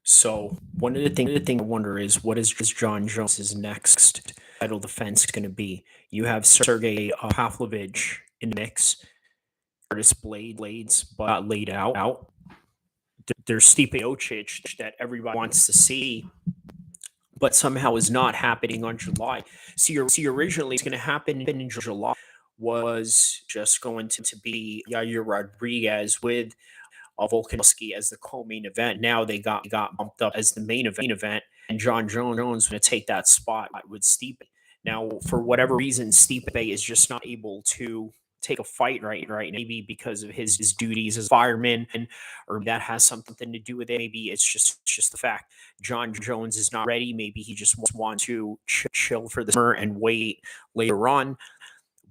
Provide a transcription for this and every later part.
So one of the thing I wonder is what is Jon Jones's next title defense going to be? You have Sergey Pavlovich in the mix, Curtis Blades, but got laid out. There's Stipe Miocic that everybody wants to see, but somehow is not happening on July. See, originally it's going to happen in July. Was just going to be Yair Rodriguez with Volkanovski as the co-main event. Now they got bumped up as the main event, and Jon Jones going to take that spot with Stipe. Now, for whatever reason, Stipe is just not able to take a fight right now. Maybe because of his duties as fireman, or that has something to do with it. Maybe it's just the fact Jon Jones is not ready. Maybe he just wants to chill for the summer and wait later on.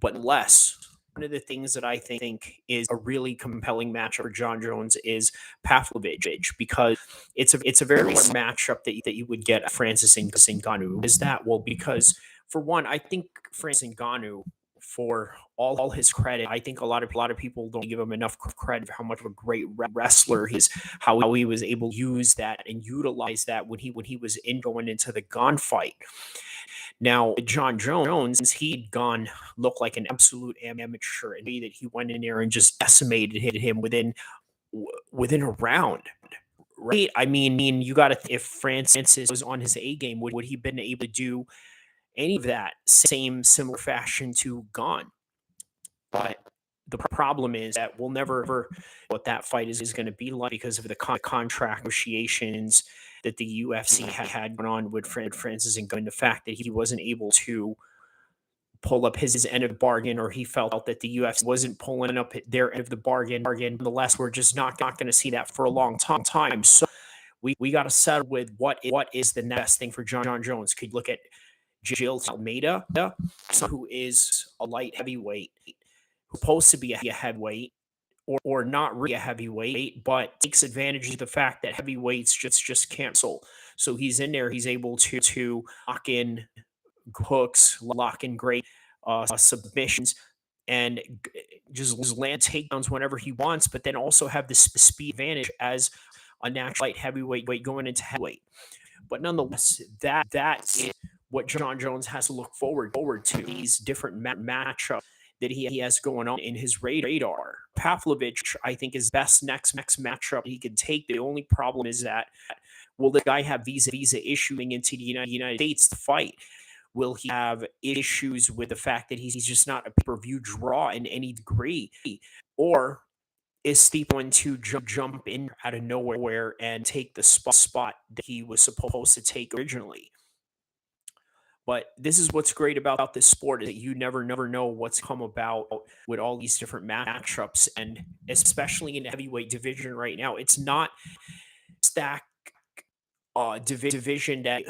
But less. One of the things that I think is a really compelling matchup for Jon Jones is Pavlovich, because it's a very similar matchup that you would get at Francis Ngannou. Is that well? Because for one, I think Francis Ngannou, for all his credit, I think a lot of people don't give him enough credit for how much of a great wrestler he is, how he was able to use that and utilize that when he was in going into the gunfight. Now, Jon Jones, he'd gone looked like an absolute amateur, and that he went in there and just decimated him within a round. Right? I mean, you got to if Francis was on his A game, would he been able to do any of that same similar fashion to Gone? But the problem is that we'll never ever what that fight is going to be like because of the contract negotiations that the UFC had going on with Francis and Gunn. The fact that he wasn't able to pull up his end of the bargain, or he felt that the UFC wasn't pulling up their end of the bargain. Nonetheless, we're just not going to see that for a long time. So we got to settle with what is the next thing for Jon Jones. Could you look at Jill Almeida, who is a light heavyweight, supposed to be a heavyweight, or not really a heavyweight, but takes advantage of the fact that heavyweights just cancel. So he's in there, he's able to lock in hooks, lock in great submissions, and just land takedowns whenever he wants, but then also have the speed advantage as a natural light heavyweight going into heavyweight. But nonetheless, that is what Jon Jones has to look forward to, these different matchups that he has going on in his radar. Pavlovich, I think, is best next matchup he can take. The only problem is that will the guy have visa issuing into the United States to fight? Will he have issues with the fact that he's just not a pay-per-view draw in any degree? Or is Steve going to jump in out of nowhere and take the spot that he was supposed to take originally? But this is what's great about this sport, is that you never know what's come about with all these different matchups, and especially in the heavyweight division right now, it's not stack division that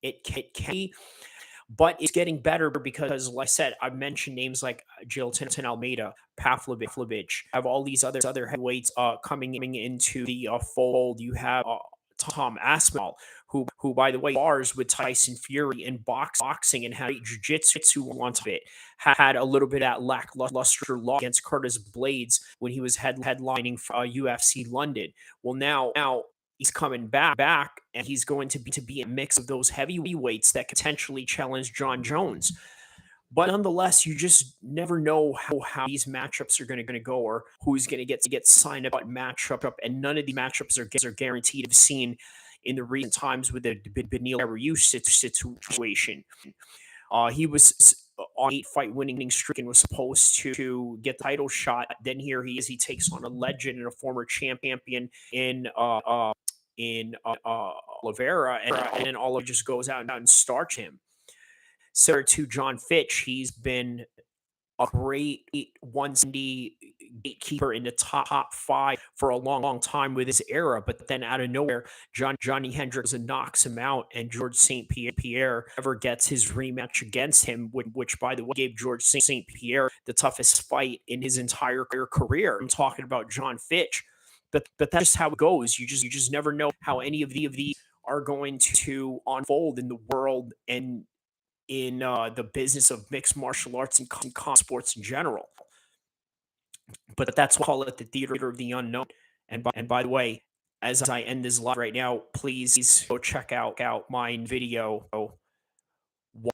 it can be, but it's getting better because, like I said, I've mentioned names like Jilton Almeida, Pavlovich, have all these other heavyweights coming into the fold. You have Tom Aspinall, who by the way bars with Tyson Fury in boxing and had jiu-jitsu once of it, had a little bit of that lackluster loss against Curtis Blades when he was headlining for, UFC London. Well, now he's coming back, and he's going to be a mix of those heavyweights that could potentially challenge Jon Jones. But nonetheless, you just never know how these matchups are going to go, or who's going to get signed up matchup. And none of the matchups are guaranteed. I've seen in the recent times with the Beneil Dariush situation. He was on 8-fight winning streak and was supposed to get the title shot. Then here he is. He takes on a legend and a former champion Oliveira, and then Oliveira just goes out and starts him. Similar to John Fitch, he's been a great 170 gatekeeper in the top five for a long time with his era, but then out of nowhere, Johnny Hendricks knocks him out, and George St. Pierre never gets his rematch against him, which by the way gave George St. Pierre the toughest fight in his entire career. I'm talking about John Fitch, but that's just how it goes. You just never know how any of these are going to unfold in the world and in the business of mixed martial arts and sports in general. But that's why I call it the theater of the unknown. And by the way, as I end this live right now, please go check out my video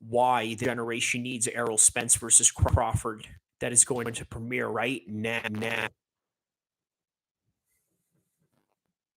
why the generation needs Errol Spence versus Crawford that is going to premiere right now.